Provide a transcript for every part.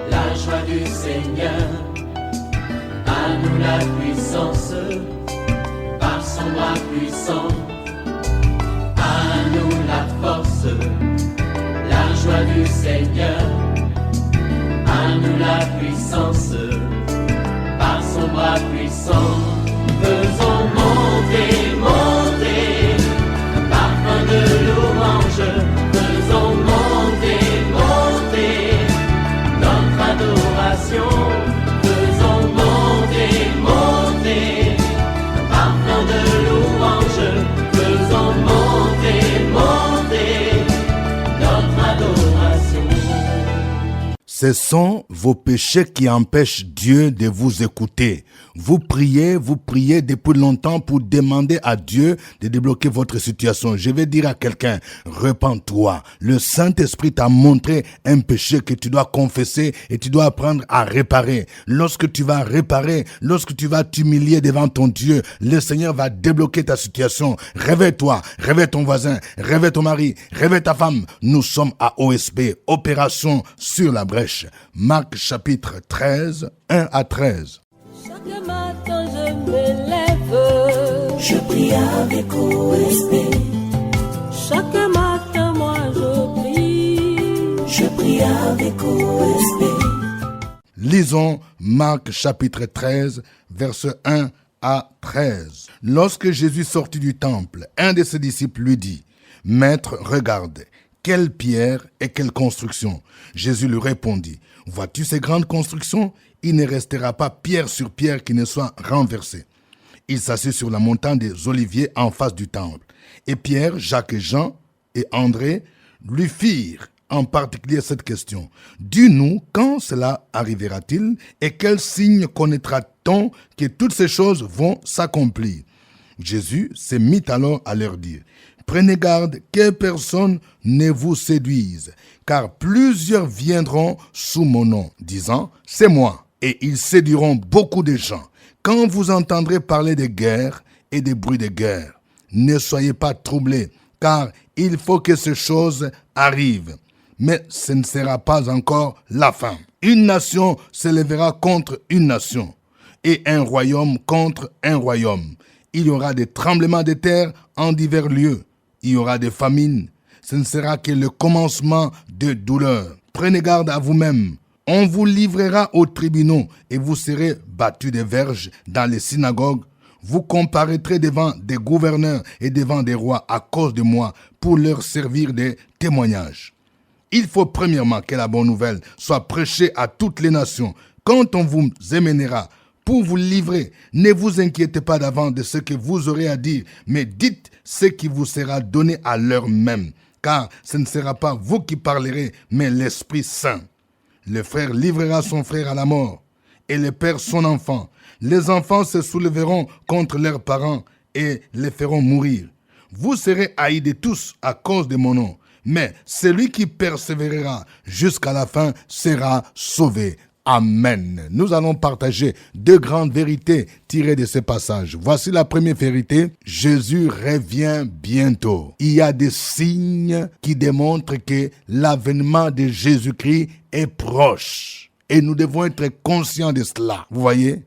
la joie du Seigneur. À nous la puissance, par son bras puissant. À nous la force, la joie du Seigneur. À nous la puissance, par son bras puissant. Faisons monter, monter, un parfum de louange. Faisons monter, monter, notre adoration. Faisons monter, monter, un parfum de louange. Faisons monter, monter, notre adoration. Ce sont vos péchés qui empêchent Dieu de vous écouter. Vous priez depuis longtemps pour demander à Dieu de débloquer votre situation. Je vais dire à quelqu'un, repens-toi. Le Saint-Esprit t'a montré un péché que tu dois confesser et tu dois apprendre à réparer. Lorsque tu vas réparer, lorsque tu vas t'humilier devant ton Dieu, le Seigneur va débloquer ta situation. Réveille-toi, réveille ton voisin, réveille ton mari, réveille ta femme. Nous sommes à OSB, Opération sur la brèche. Marc chapitre 13, 1 à 13. Chaque matin je me lève, je prie avec OSB. Chaque matin moi je prie avec OSB. Lisons Marc chapitre 13, versets 1 à 13. Lorsque Jésus sortit du temple, un de ses disciples lui dit, « Maître, regarde, quelle pierre et quelle construction ?» Jésus lui répondit, « Vois-tu ces grandes constructions ? Il ne restera pas pierre sur pierre qui ne soit renversée. » Il s'assit sur la montagne des Oliviers en face du temple. Et Pierre, Jacques et Jean et André lui firent en particulier cette question. « Dis-nous quand cela arrivera-t-il et quel signe connaîtra-t-on que toutes ces choses vont s'accomplir ?» Jésus se mit alors à leur dire, « Prenez garde que personne ne vous séduise, car plusieurs viendront sous mon nom, disant, « C'est moi ». Et ils séduiront beaucoup de gens. Quand vous entendrez parler de guerre et des bruits de guerre, ne soyez pas troublés, car il faut que ces choses arrivent. Mais ce ne sera pas encore la fin. Une nation s'élèvera contre une nation, et un royaume contre un royaume. Il y aura des tremblements de terre en divers lieux. Il y aura des famines. Ce ne sera que le commencement de douleurs. Prenez garde à vous-même. On vous livrera aux tribunaux et vous serez battus de verges dans les synagogues. Vous comparaîtrez devant des gouverneurs et devant des rois à cause de moi pour leur servir de témoignage. Il faut premièrement que la bonne nouvelle soit prêchée à toutes les nations. Quand on vous émènera pour vous livrer, ne vous inquiétez pas d'avance de ce que vous aurez à dire, mais dites ce qui vous sera donné à l'heure même, car ce ne sera pas vous qui parlerez, mais l'Esprit Saint. Le frère livrera son frère à la mort, et le père son enfant. Les enfants se soulèveront contre leurs parents et les feront mourir. Vous serez haïs de tous à cause de mon nom, mais celui qui persévérera jusqu'à la fin sera sauvé. Amen. Nous allons partager deux grandes vérités tirées de ce passage. Voici la première vérité. Jésus revient bientôt. Il y a des signes qui démontrent que l'avènement de Jésus-Christ est proche. Et nous devons être conscients de cela. Vous voyez?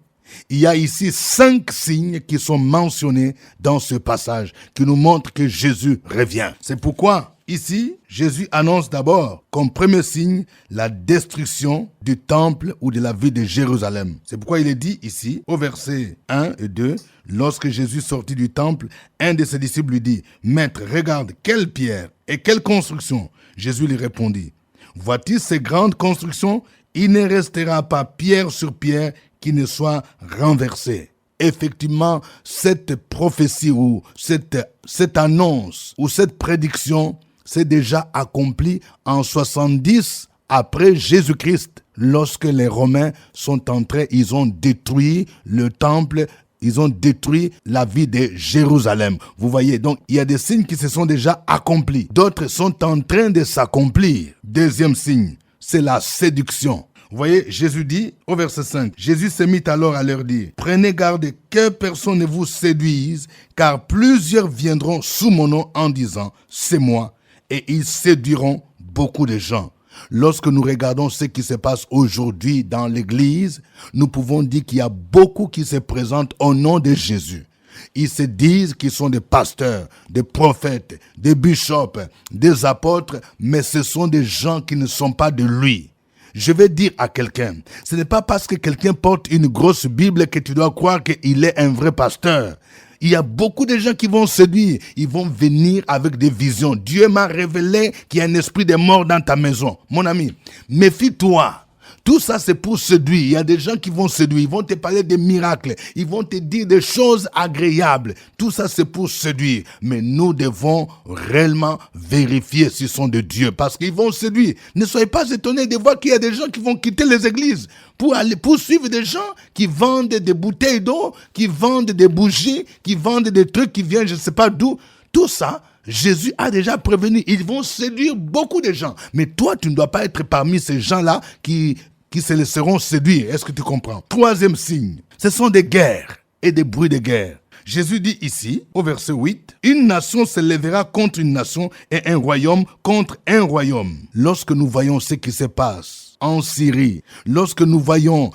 Il y a ici 5 signes qui sont mentionnés dans ce passage qui nous montrent que Jésus revient. C'est pourquoi ici, Jésus annonce d'abord comme premier signe la destruction du temple ou de la ville de Jérusalem. C'est pourquoi il est dit ici, au verset 1 et 2, lorsque Jésus sortit du temple, un de ses disciples lui dit, « Maître, regarde, quelle pierre et quelle construction ?» Jésus lui répondit, « Vois-tu ces grandes constructions ? Il ne restera pas pierre sur pierre qui ne soit renversée. » Effectivement, cette prophétie ou cette annonce ou cette prédiction s'est déjà accomplie en 70 après Jésus-Christ. Lorsque les Romains sont entrés, ils ont détruit le temple, ils ont détruit la ville de Jérusalem. Vous voyez, donc il y a des signes qui se sont déjà accomplis. D'autres sont en train de s'accomplir. Deuxième signe, c'est la séduction. Vous voyez, Jésus dit au verset 5, Jésus se mit alors à leur dire, « Prenez garde que personne ne vous séduise, car plusieurs viendront sous mon nom en disant, c'est moi, et ils séduiront beaucoup de gens. Lorsque nous regardons ce qui se passe aujourd'hui dans l'Église, nous pouvons dire qu'il y a beaucoup qui se présentent au nom de Jésus. Ils se disent qu'ils sont des pasteurs, des prophètes, des bishops, des apôtres, mais ce sont des gens qui ne sont pas de lui. Je vais dire à quelqu'un, ce n'est pas parce que quelqu'un porte une grosse Bible que tu dois croire qu'il est un vrai pasteur. Il y a beaucoup de gens qui vont séduire, ils vont venir avec des visions. Dieu m'a révélé qu'il y a un esprit de mort dans ta maison. Mon ami, méfie-toi. Tout ça, c'est pour séduire. Il y a des gens qui vont séduire. Ils vont te parler des miracles. Ils vont te dire des choses agréables. Tout ça, c'est pour séduire. Mais nous devons réellement vérifier s'ils sont de Dieu. Parce qu'ils vont séduire. Ne soyez pas étonnés de voir qu'il y a des gens qui vont quitter les églises pour aller poursuivre des gens qui vendent des bouteilles d'eau, qui vendent des bougies, qui vendent des trucs qui viennent je ne sais pas d'où. Tout ça, Jésus a déjà prévenu. Ils vont séduire beaucoup de gens. Mais toi, tu ne dois pas être parmi ces gens-là qui se laisseront séduire. Est-ce que tu comprends? Troisième signe, ce sont des guerres et des bruits de guerre. Jésus dit ici, au verset 8, « Une nation se lèvera contre une nation et un royaume contre un royaume. » Lorsque nous voyons ce qui se passe en Syrie, lorsque nous voyons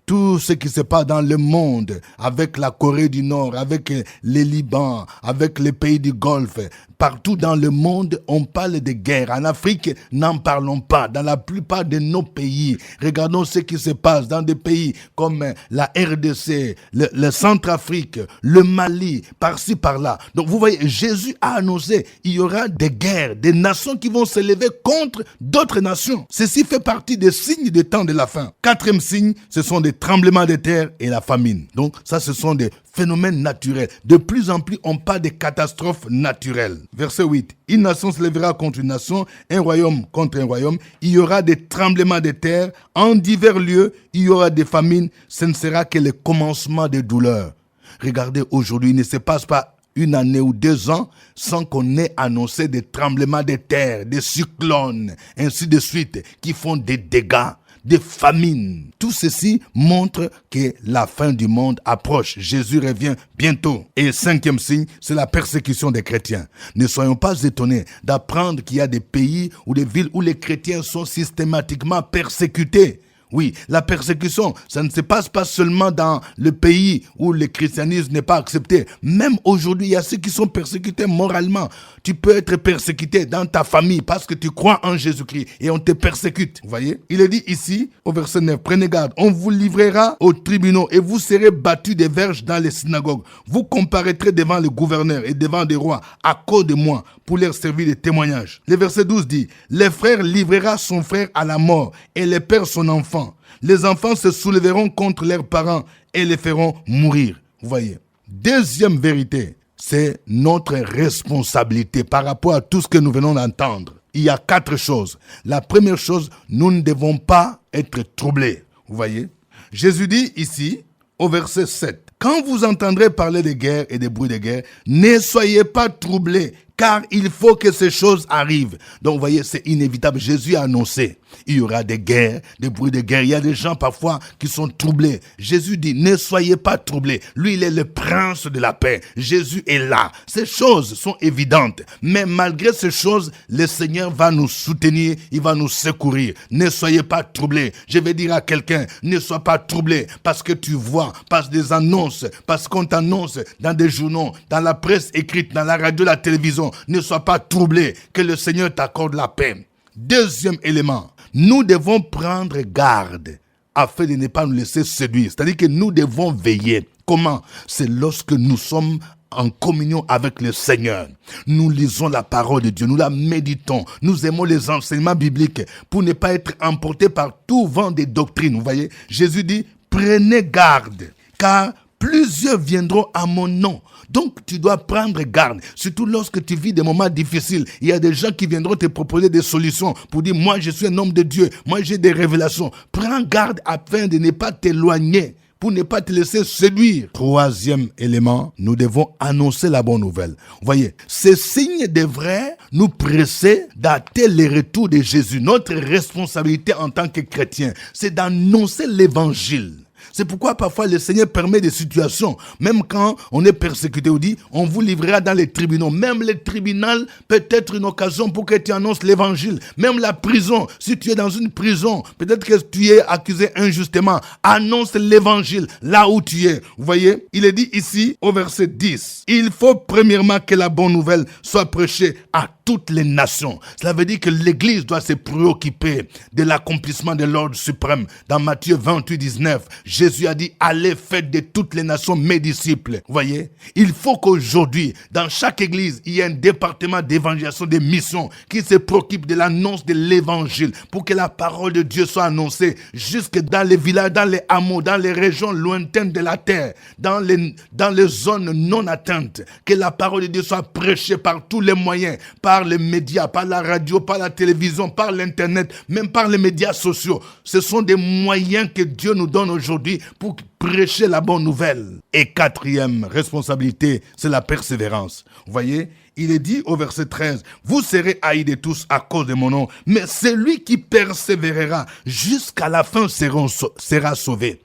tout ce qui se passe dans le monde, avec la Corée du Nord, avec les Liban, avec les pays du Golfe, partout dans le monde, on parle de guerre. En Afrique, n'en parlons pas. Dans la plupart de nos pays, regardons ce qui se passe dans des pays comme la RDC, le Centrafrique, le Mali, par-ci, par-là. Donc vous voyez, Jésus a annoncé, il y aura des guerres, des nations qui vont se lever contre d'autres nations. Ceci fait partie des signes des temps de la fin. Quatrième signe, ce sont des tremblements de terre et la famine. Donc ça, ce sont des phénomènes naturels. De plus en plus, on parle de catastrophes naturelles. Verset 8. Une nation se lèvera contre une nation, un royaume contre un royaume. Il y aura des tremblements de terre. En divers lieux, il y aura des famines. Ce ne sera que le commencement des douleurs. Regardez, aujourd'hui, il ne se passe pas une année ou 2 ans sans qu'on ait annoncé des tremblements de terre, des cyclones, ainsi de suite, qui font des dégâts, des famines. Tout ceci montre que la fin du monde approche. Jésus revient bientôt. Et 5e signe, c'est la persécution des chrétiens. Ne soyons pas étonnés d'apprendre qu'il y a des pays ou des villes où les chrétiens sont systématiquement persécutés. Oui, la persécution, ça ne se passe pas seulement dans le pays où le christianisme n'est pas accepté. Même aujourd'hui, il y a ceux qui sont persécutés moralement. Tu peux être persécuté dans ta famille parce que tu crois en Jésus-Christ et on te persécute. Vous voyez? Il est dit ici, au verset 9, « Prenez garde, on vous livrera aux tribunaux et vous serez battus des verges dans les synagogues. Vous comparaîtrez devant les gouverneurs et devant des rois à cause de moi pour leur servir de témoignage. » Le verset 12 dit, « Les frères livrera son frère à la mort et les pères son enfant. Les enfants se soulèveront contre leurs parents et les feront mourir. » Vous voyez. Deuxième vérité, c'est notre responsabilité par rapport à tout ce que nous venons d'entendre. Il y a 4 choses. La première chose, nous ne devons pas être troublés. Vous voyez. Jésus dit ici, au verset 7, « Quand vous entendrez parler de guerre et des bruits de guerre, ne soyez pas troublés, car il faut que ces choses arrivent. » Donc, vous voyez, c'est inévitable. Jésus a annoncé, il y aura des guerres, des bruits de guerre. Il y a des gens parfois qui sont troublés. Jésus dit, ne soyez pas troublés. Lui, il est le prince de la paix. Jésus est là. Ces choses sont évidentes. Mais malgré ces choses, le Seigneur va nous soutenir. Il va nous secourir. Ne soyez pas troublés. Je vais dire à quelqu'un, ne sois pas troublé parce que tu vois, parce des annonces, parce qu'on t'annonce dans des journaux, dans la presse écrite, dans la radio, la télévision. Ne sois pas troublé, que le Seigneur t'accorde la paix. Deuxième élément, nous devons prendre garde afin de ne pas nous laisser séduire. C'est-à-dire que nous devons veiller. Comment? C'est lorsque nous sommes en communion avec le Seigneur. Nous lisons la parole de Dieu, nous la méditons, nous aimons les enseignements bibliques pour ne pas être emportés par tout vent des doctrines. Vous voyez, Jésus dit, prenez garde, car plusieurs viendront à mon nom. Donc, tu dois prendre garde, surtout lorsque tu vis des moments difficiles. Il y a des gens qui viendront te proposer des solutions pour dire, moi, je suis un homme de Dieu, moi, j'ai des révélations. Prends garde afin de ne pas t'éloigner, pour ne pas te laisser séduire. Troisième élément, nous devons annoncer la bonne nouvelle. Vous voyez, ces signes devraient nous presser d'attendre le retour de Jésus. Notre responsabilité en tant que chrétiens, c'est d'annoncer l'évangile. C'est pourquoi parfois le Seigneur permet des situations. Même quand on est persécuté, on dit, on vous livrera dans les tribunaux. Même les tribunaux peut être une occasion pour que tu annonces l'évangile. Même la prison, si tu es dans une prison, peut-être que tu es accusé injustement. Annonce l'évangile là où tu es. Vous voyez, il est dit ici au verset 10. Il faut premièrement que la bonne nouvelle soit prêchée à toutes les nations. Cela veut dire que l'Église doit se préoccuper de l'accomplissement de l'ordre suprême. Dans Matthieu 28, 19, Jésus a dit, allez, faites de toutes les nations mes disciples. Vous voyez, il faut qu'aujourd'hui, dans chaque Église, il y ait un département d'évangélisation, des missions, qui se préoccupe de l'annonce de l'Évangile, pour que la parole de Dieu soit annoncée jusque dans les villages, dans les hameaux, dans les régions lointaines de la terre, dans les zones non atteintes, que la parole de Dieu soit prêchée par tous les moyens, par les médias, par la radio, par la télévision, par l'internet, même par les médias sociaux. Ce sont des moyens que Dieu nous donne aujourd'hui pour prêcher la bonne nouvelle. Et quatrième responsabilité, c'est la persévérance. Vous voyez, il est dit au verset 13, « Vous serez haïs de tous à cause de mon nom, mais celui qui persévérera jusqu'à la fin sera sauvé. »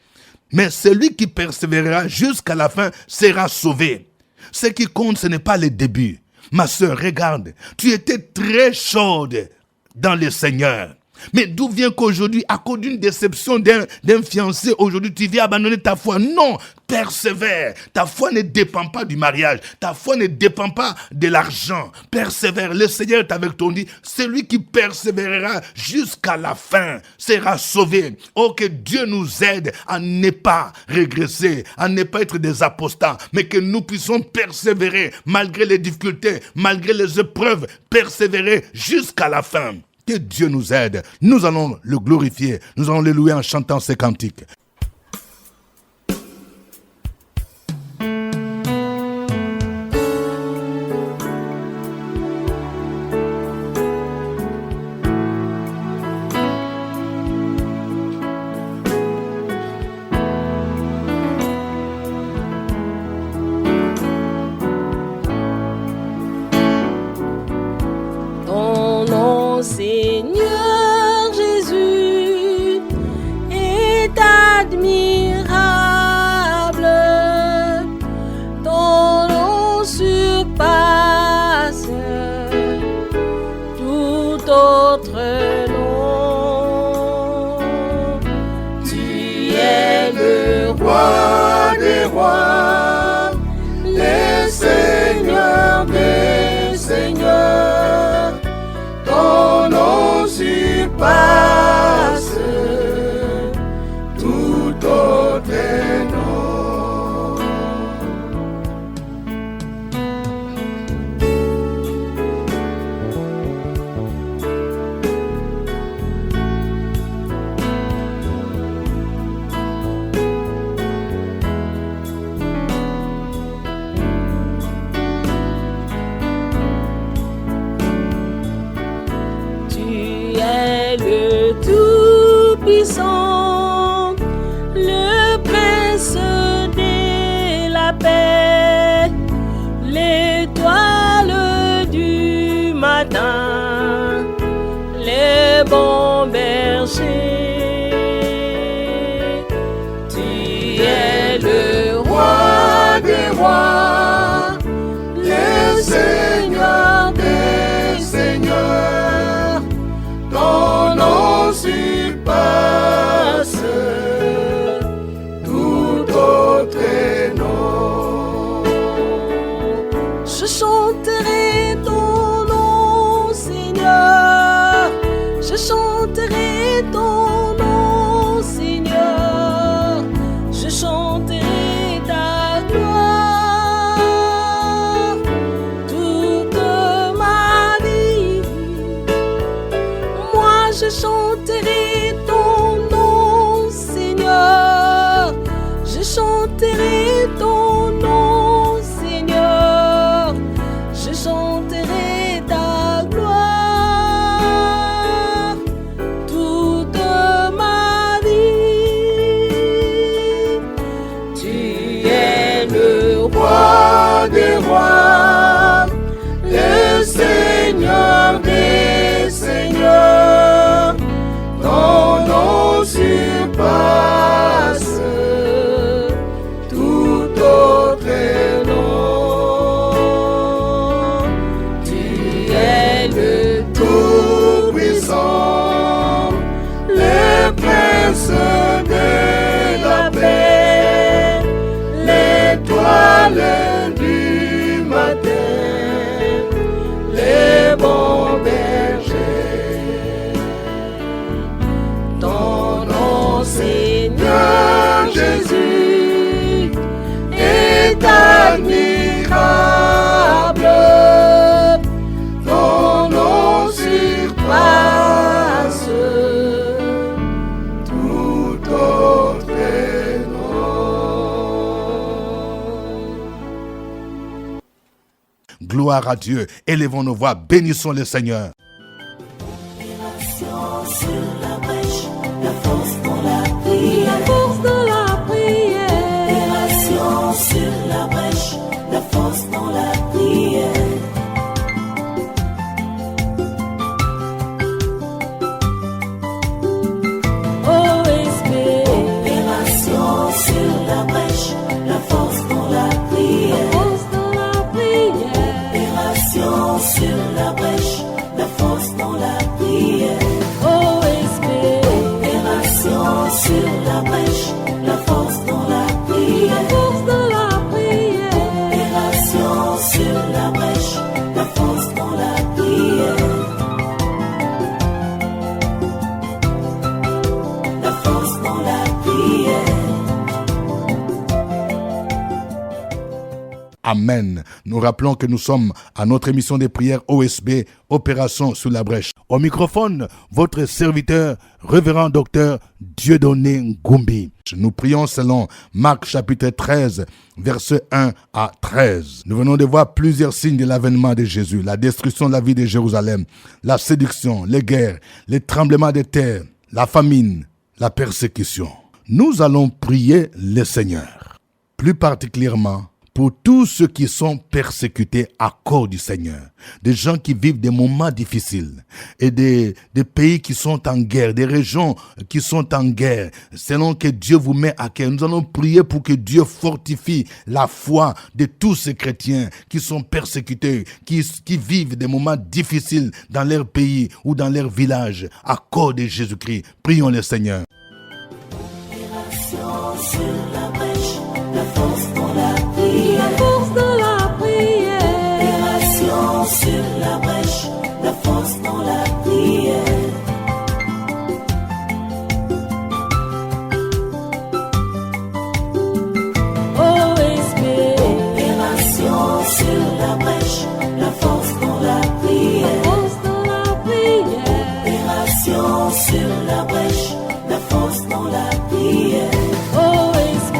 Mais celui qui persévérera jusqu'à la fin sera sauvé. Ce qui compte, ce n'est pas le début. Ma sœur, regarde, tu étais très chaude dans le Seigneur. Mais d'où vient qu'aujourd'hui, à cause d'une déception d'un fiancé, aujourd'hui tu viens abandonner ta foi? Non, persévère. Ta foi ne dépend pas du mariage. Ta foi ne dépend pas de l'argent. Persévère. Le Seigneur est avec toi. On dit, celui qui persévérera jusqu'à la fin sera sauvé. Oh, que Dieu nous aide à ne pas régresser, à ne pas être des apostats, mais que nous puissions persévérer malgré les difficultés, malgré les épreuves, persévérer jusqu'à la fin. Que Dieu nous aide. Nous allons le glorifier. Nous allons le louer en chantant ces cantiques. Seigneur Jésus est admirable, ton nom surpasse tout autre nom. Tu es le roi des rois, le Seigneur des seigneurs. Ton nom surpasse tout autre nom. Le Tout-Puissant, le Prince de la paix, l'étoile du matin, les bons bergers. Tu es le roi des rois, le Seigneur des seigneurs. Ton nom surpasse tout autre nom. Je chanterai ton nom, Seigneur. Je chanterai ton nom, Seigneur. Je chanterai ta gloire toute ma vie. Je chanterai ton nom, Seigneur. Je chanterai ton nom, Seigneur. Je chanterai ta gloire toute ma vie. Tu es le roi des rois, le Seigneur des seigneurs. lundi matin, les bons bergers. Ton nom, Seigneur Jésus, est admirable. Ton nom surpasse tout autre nom. Gloire à Dieu. Élevons nos voix, bénissons le Seigneur. Sur la brèche, la force dans la prière. La force dans la prière. Opération sur la brèche, la force dans la prière. OSB. Opération sur la brèche, la force dans la prière. La force dans la prière. Opération sur la brèche, la force dans la prière. OSB. Opération sur la brèche, la force dans la prière. La force dans la prière. Opération sur la brèche, la force dans la prière. La force dans la prière. Amen. Nous rappelons que nous sommes à notre émission de prière OSB, Opération sous la brèche. Au microphone, votre serviteur, révérend docteur Dieudonné Ngumbi. Nous prions selon Marc chapitre 13, versets 1 à 13. Nous venons de voir plusieurs signes de l'avènement de Jésus, la destruction de la ville de Jérusalem, la séduction, les guerres, les tremblements de terre, la famine, la persécution. Nous allons prier le Seigneur, plus particulièrement pour tous ceux qui sont persécutés à cause du Seigneur, des gens qui vivent des moments difficiles et des pays qui sont en guerre, des régions qui sont en guerre, selon que Dieu vous met à cœur. Nous allons prier pour que Dieu fortifie la foi de tous ces chrétiens qui sont persécutés, qui vivent des moments difficiles dans leur pays ou dans leur village à cause de Jésus-Christ. Prions le Seigneur. Sur la brèche, la force dans la prière. La force dans la prière. Opération sur la brèche, la force dans la prière. OSB. Opération sur la brèche, la force dans la prière. La force dans la prière. Opération sur la brèche, la force dans la prière. OSB.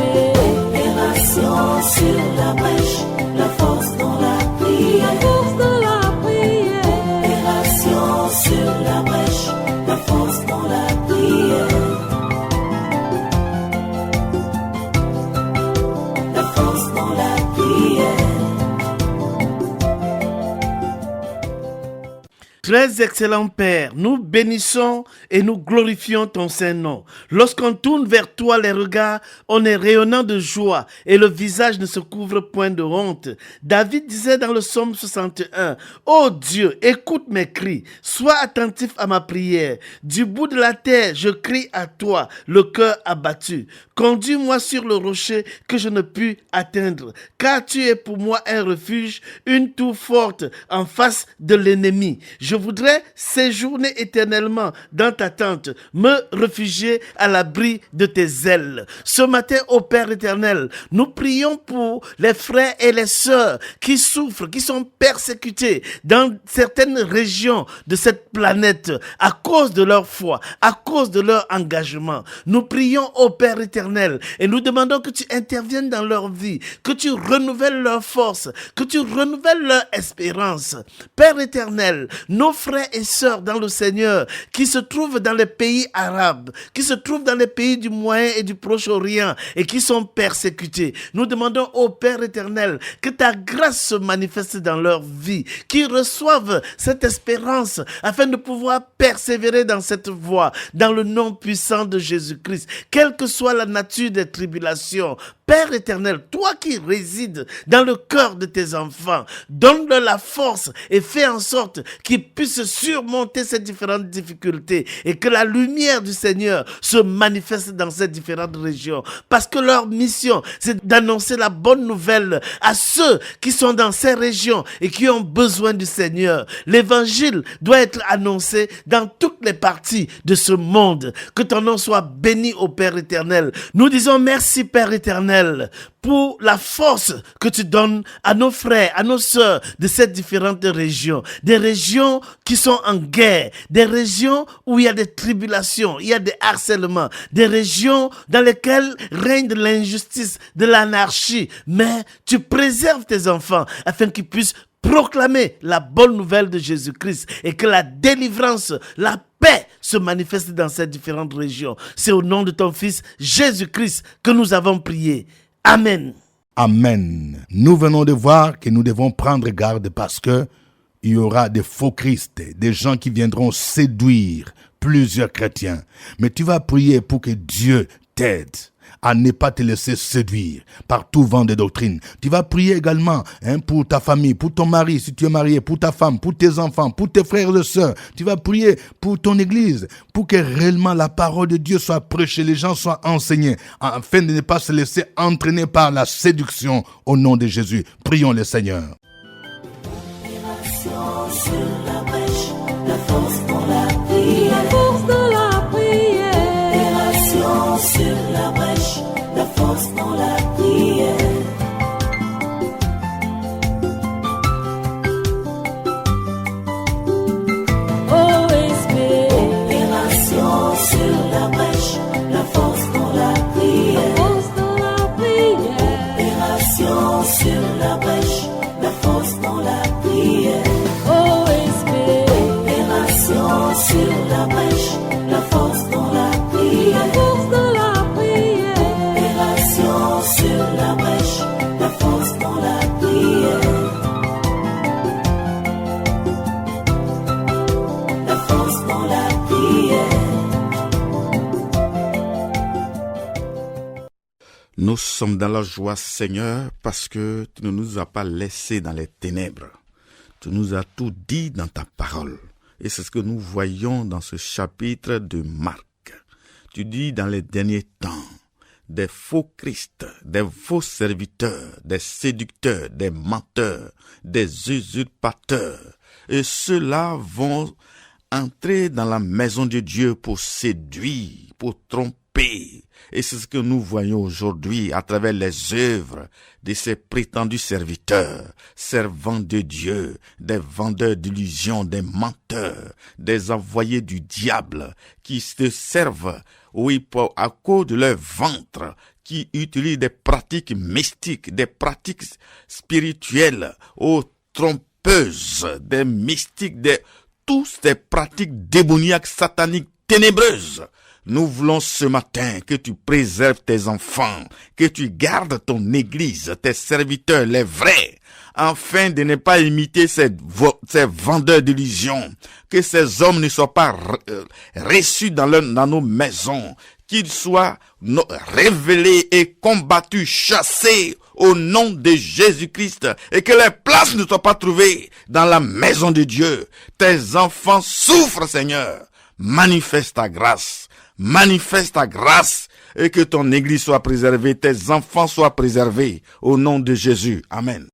Opération sur la brèche, la force dans la prière. La force dans la prière. Opération sur la brèche, la force dans la prière. La force dans la prière. Très excellent Père, nous bénissons et nous glorifions ton Saint-Nom. Lorsqu'on tourne vers toi les regards, on est rayonnant de joie et le visage ne se couvre point de honte. David disait dans le psaume 61, « Ô Dieu, écoute mes cris, sois attentif à ma prière. Du bout de la terre, je crie à toi, le cœur abattu. Conduis-moi sur le rocher que je ne puis atteindre, car tu es pour moi un refuge, une tour forte en face de l'ennemi. Je voudrais séjourner éternellement dans ta tente, me réfugier à l'abri de tes ailes. » Ce matin, ô Père éternel, nous prions pour les frères et les sœurs qui souffrent, qui sont persécutés dans certaines régions de cette planète à cause de leur foi, à cause de leur engagement. Nous prions, ô Père éternel, et nous demandons que tu interviennes dans leur vie, que tu renouvelles leur force, que tu renouvelles leur espérance. Père éternel, nos frères et sœurs dans le Seigneur qui se trouvent dans les pays arabes, qui se trouvent dans les pays du Moyen et du Proche-Orient et qui sont persécutés, nous demandons au Père éternel que ta grâce se manifeste dans leur vie, qu'ils reçoivent cette espérance afin de pouvoir persévérer dans cette voie, dans le nom puissant de Jésus-Christ, quelle que soit la nature des tribulations. Père éternel, toi qui résides dans le cœur de tes enfants, donne-leur la force et fais en sorte qu'ils puissent surmonter ces différentes difficultés et que la lumière du Seigneur se manifeste dans ces différentes régions. Parce que leur mission, c'est d'annoncer la bonne nouvelle à ceux qui sont dans ces régions et qui ont besoin du Seigneur. L'évangile doit être annoncé dans toutes les parties de ce monde. Que ton nom soit béni au Père éternel. Nous disons merci Père éternel pour la force que tu donnes à nos frères, à nos sœurs de ces différentes régions. Des régions qui sont en guerre, des régions où il y a des tribulations, il y a des harcèlements, des régions dans lesquelles règne de l'injustice, de l'anarchie. Mais tu préserves tes enfants afin qu'ils puissent proclamer la bonne nouvelle de Jésus-Christ et que la délivrance, la paix se manifeste dans ces différentes régions. C'est au nom de ton Fils Jésus-Christ que nous avons prié. Amen. Amen. Nous venons de voir que nous devons prendre garde parce que il y aura des faux Christ, des gens qui viendront séduire plusieurs chrétiens. Mais tu vas prier pour que Dieu t'aide à ne pas te laisser séduire par tout vent de doctrine. Tu vas prier également pour ta famille, pour ton mari, si tu es marié, pour ta femme, pour tes enfants, pour tes frères et sœurs. Tu vas prier pour ton église, pour que réellement la parole de Dieu soit prêchée, les gens soient enseignés, afin de ne pas se laisser entraîner par la séduction au nom de Jésus. Prions le Seigneur. Sur la brèche, la force dans la prière. La force dans la prière. Opération sur la brèche, la force dans la prière. OSP. Opération sur la brèche, la force dans la prière. La force dans la prière. Opération sur la brèche, la force dans la prière. Sur la brèche, la force dans la prière. La force dans la prière. Opération sur la brèche, la force dans la prière. La force dans la prière. Nous sommes dans la joie, Seigneur, parce que tu ne nous as pas laissés dans les ténèbres. Tu nous as tout dit dans ta parole. Et c'est ce que nous voyons dans ce chapitre de Marc. Tu dis dans les derniers temps, des faux Christ, des faux serviteurs, des séducteurs, des menteurs, des usurpateurs. Et ceux-là vont entrer dans la maison de Dieu pour séduire, pour tromper. Et c'est ce que nous voyons aujourd'hui à travers les œuvres de ces prétendus serviteurs, servants de Dieu, des vendeurs d'illusions, des menteurs, des envoyés du diable qui se servent, oui, à cause de leur ventre, qui utilisent des pratiques mystiques, des pratiques spirituelles, aux trompeuses, des mystiques, tous ces pratiques démoniaques, sataniques, ténébreuses. Nous voulons ce matin que tu préserves tes enfants, que tu gardes ton église, tes serviteurs, les vrais, afin de ne pas imiter ces vendeurs d'illusions, que ces hommes ne soient pas reçus dans nos maisons, qu'ils soient révélés et combattus, chassés au nom de Jésus-Christ, et que les places ne soient pas trouvées dans la maison de Dieu. Tes enfants souffrent, Seigneur. Manifeste ta grâce. Manifeste ta grâce et que ton église soit préservée, tes enfants soient préservés au nom de Jésus. Amen.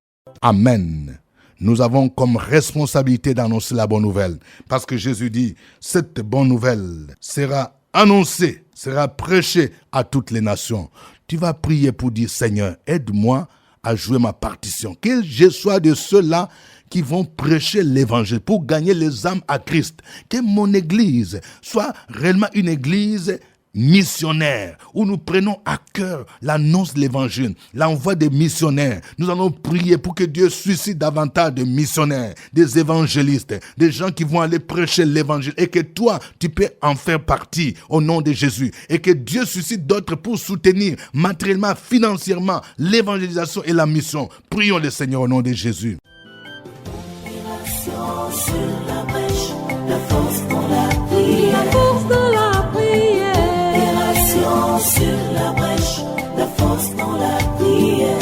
Amen. Nous avons comme responsabilité d'annoncer la bonne nouvelle parce que Jésus dit, cette bonne nouvelle sera annoncée, sera prêchée à toutes les nations. Tu vas prier pour dire, Seigneur, aide-moi à jouer ma partition. Que je sois de ceux-là qui vont prêcher l'évangile pour gagner les âmes à Christ. Que mon église soit réellement une église missionnaire, où nous prenons à cœur l'annonce de l'évangile, l'envoi des missionnaires. Nous allons prier pour que Dieu suscite davantage de missionnaires, des évangélistes, des gens qui vont aller prêcher l'évangile et que toi, tu peux en faire partie au nom de Jésus. Et que Dieu suscite d'autres pour soutenir matériellement, financièrement l'évangélisation et la mission. Prions le Seigneur au nom de Jésus. Sur la brèche, la force dans la prière. La force dans la prière. Opération sur la brèche, la force dans la prière.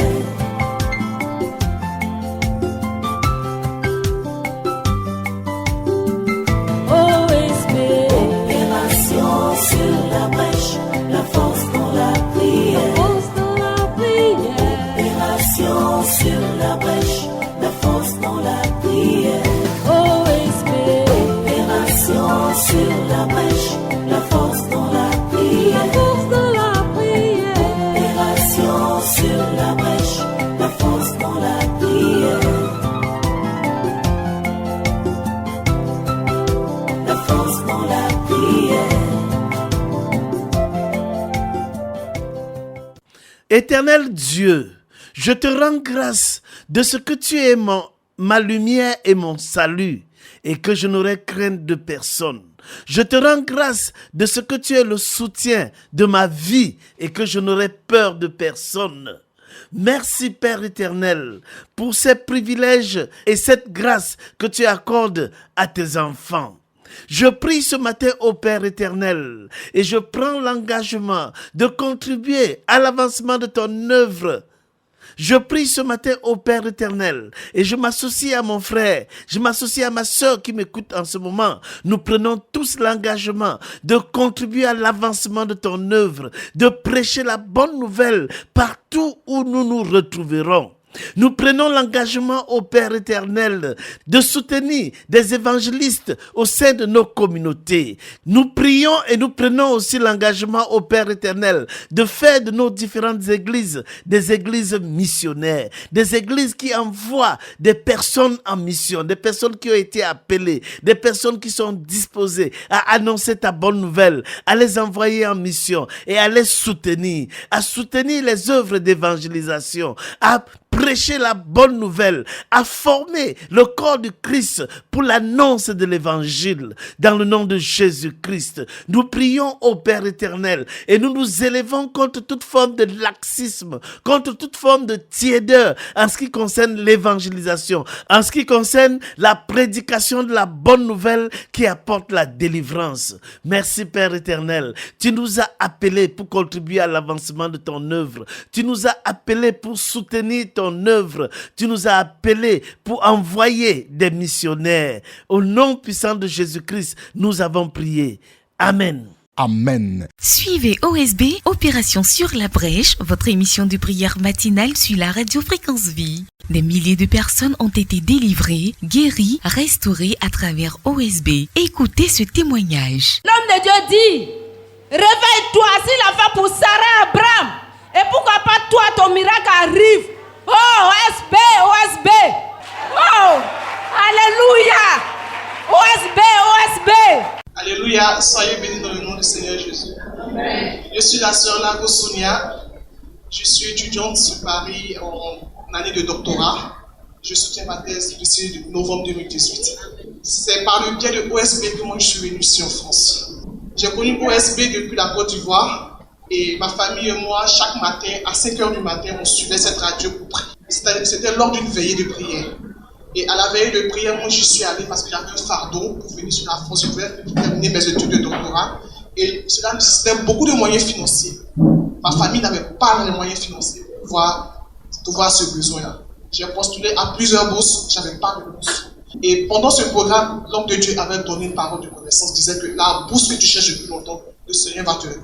Opération sur la brèche, la force dans la prière. Opération sur la brèche, la force dans la prière. La force dans la prière. Éternel Dieu, je te rends grâce de ce que tu es ma lumière et mon salut, et que je n'aurai crainte de personne. Je te rends grâce de ce que tu es le soutien de ma vie, et que je n'aurai peur de personne. Merci Père éternel pour ces privilèges et cette grâce que tu accordes à tes enfants. Je prie ce matin au Père éternel et je prends l'engagement de contribuer à l'avancement de ton œuvre. Je prie ce matin au Père éternel et je m'associe à mon frère, je m'associe à ma sœur qui m'écoute en ce moment. Nous prenons tous l'engagement de contribuer à l'avancement de ton œuvre, de prêcher la bonne nouvelle partout où nous nous retrouverons. Nous prenons l'engagement au Père éternel de soutenir des évangélistes au sein de nos communautés. Nous prions et nous prenons aussi l'engagement au Père éternel de faire de nos différentes églises des églises missionnaires, des églises qui envoient des personnes en mission, des personnes qui ont été appelées, des personnes qui sont disposées à annoncer ta bonne nouvelle, à les envoyer en mission et à les soutenir, à soutenir les œuvres d'évangélisation, à prêcher la bonne nouvelle, à former le corps du Christ pour l'annonce de l'évangile. Dans le nom de Jésus-Christ, nous prions au Père éternel et nous nous élevons contre toute forme de laxisme, contre toute forme de tiédeur en ce qui concerne l'évangélisation, en ce qui concerne la prédication de la bonne nouvelle qui apporte la délivrance. Merci Père éternel, tu nous as appelés pour contribuer à l'avancement de ton œuvre. Tu nous as appelés pour soutenir ton œuvre. Tu nous as appelés pour envoyer des missionnaires. Au nom puissant de Jésus-Christ, nous avons prié. Amen. Amen. Suivez OSB, Opération sur la brèche, votre émission de prière matinale sur la radio Fréquence Vie. Des milliers de personnes ont été délivrées, guéries, restaurées à travers OSB. Écoutez ce témoignage. L'homme de Dieu dit, réveille-toi, s'il a fait pour Sarah Abraham, et pourquoi pas toi, ton miracle arrive. Oh, OSB, OSB. Oh, alléluia. OSB, OSB. Alléluia, soyez bénis dans le nom du Seigneur Jésus. Amen. Je suis la sœur Lago Sonia. Je suis étudiante sur Paris en année de doctorat. Je soutiens ma thèse d'ici novembre 2018. C'est par le biais de OSB que moi je suis venu ici en France. J'ai connu OSB depuis la Côte d'Ivoire. Et ma famille et moi, chaque matin, à 5h du matin, on suivait cette radio pour prier. C'était lors d'une veillée de prière. Et à la veillée de prière, moi, j'y suis allé parce que j'avais un fardeau pour venir sur la France. Je voulais terminer mes études de doctorat. Et cela nécessitait beaucoup de moyens financiers. Ma famille n'avait pas les moyens financiers pour pouvoir ce besoin-là. J'ai postulé à plusieurs bourses, je n'avais pas de bourse. Et pendant ce programme, l'homme de Dieu avait donné une parole de connaissance, disait que la bourse que tu cherches depuis longtemps, le Seigneur va te donner.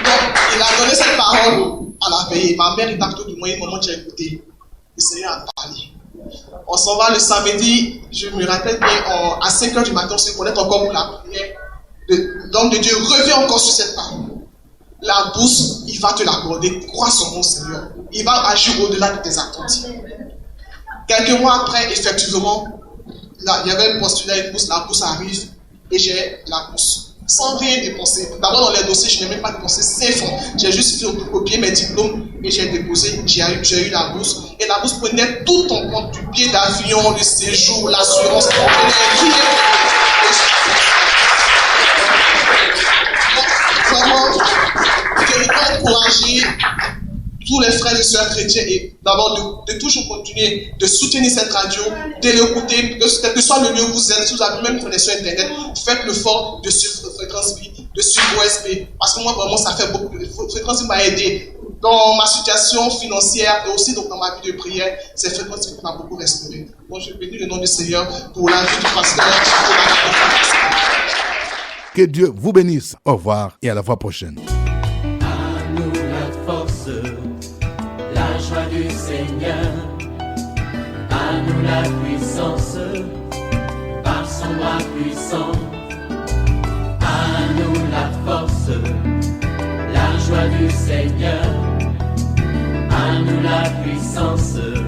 Donc, il a donné cette parole à la veille. Ma mère est à côté de moi, et au moment où j'ai écouté, le Seigneur a parlé. On s'en va le samedi, je me rappelle bien, à 5h du matin, on se connecte encore pour la prière. L'homme de Dieu revient encore sur cette parole. La bourse, il va te l'accorder. Crois son nom, Seigneur. Il va agir au-delà de tes attentes. Quelques mois après, effectivement, là, il y avait un postulat, une bourse, la bourse arrive et j'ai la bourse. Sans rien dépenser. D'abord, dans les dossiers, je n'ai même pas dépensé 5 francs. J'ai juste photocopié mes diplômes et j'ai déposé. J'ai eu la bourse. Et la bourse prenait tout en compte, du billet d'avion, le séjour, l'assurance. Vraiment, je veux encourager tous les frères et sœurs chrétiens et d'abord de toujours continuer de soutenir cette radio, de l'écouter, quel que soit le lieu où vous êtes, si vous avez même une connexion internet, faites l'effort de suivre Fréquence Vie, de suivre OSB, parce que moi vraiment ça fait beaucoup. Fréquence Vie m'a aidé dans ma situation financière et aussi donc, dans ma vie de prière. C'est Fréquence Vie qui m'a beaucoup restauré. Donc je bénis le nom du Seigneur pour la vie du pasteur, pour la vie du pasteur. Que Dieu vous bénisse. Au revoir et à la fois prochaine. À nous la force, la joie du Seigneur. À À nous la puissance, par son bras puissant. À nous la force, la joie du Seigneur. À nous la puissance.